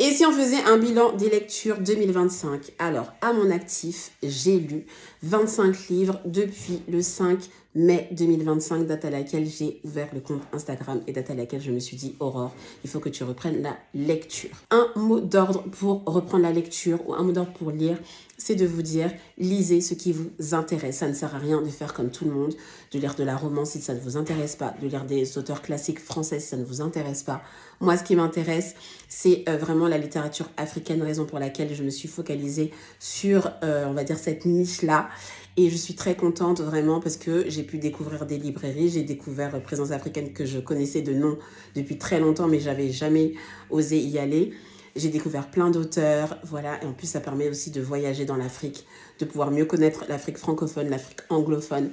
Et si on faisait un bilan des lectures 2025? Alors, à mon actif, j'ai lu 25 livres depuis le 5 mai 2025, date à laquelle j'ai ouvert le compte Instagram et date à laquelle je me suis dit, Aurore, il faut que tu reprennes la lecture. Un mot d'ordre pour reprendre la lecture ou un mot d'ordre pour lire, c'est de vous dire, lisez ce qui vous intéresse. Ça ne sert à rien de faire comme tout le monde, de lire de la romance si ça ne vous intéresse pas, de lire des auteurs classiques français si ça ne vous intéresse pas. Moi, ce qui m'intéresse, c'est vraiment la littérature africaine, raison pour laquelle je me suis focalisée sur, on va dire, cette niche-là. Et je suis très contente vraiment parce que j'ai pu découvrir des librairies. J'ai découvert Présence africaine que je connaissais de nom depuis très longtemps, mais j'avais jamais osé y aller. J'ai découvert plein d'auteurs, voilà. Et en plus, ça permet aussi de voyager dans l'Afrique, de pouvoir mieux connaître l'Afrique francophone, l'Afrique anglophone.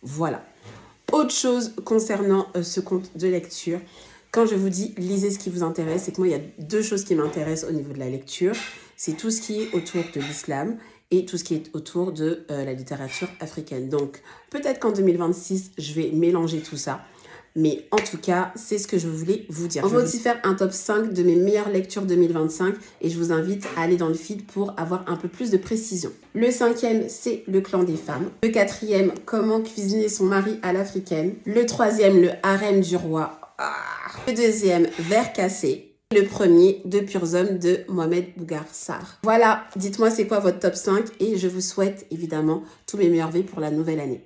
Voilà. Autre chose concernant ce compte de lecture, quand je vous dis lisez ce qui vous intéresse, c'est que moi, il y a deux choses qui m'intéressent au niveau de la lecture. C'est tout ce qui est autour de l'islam et tout ce qui est autour de la littérature africaine. Donc, peut-être qu'en 2026, je vais mélanger tout ça. Mais en tout cas, c'est ce que je voulais vous dire. On va aussi faire un top 5 de mes meilleures lectures 2025 et je vous invite à aller dans le feed pour avoir un peu plus de précision. Le 5e, c'est Le Clan des femmes. Le 4e, Comment cuisiner son mari à l'africaine. Le 3e, Le harem du roi. Le 2e, Verre cassé. Le 1er, De purs hommes de Mohamed Bougar Sarr. Voilà, dites-moi c'est quoi votre top 5 et je vous souhaite évidemment tous mes meilleurs vœux pour la nouvelle année.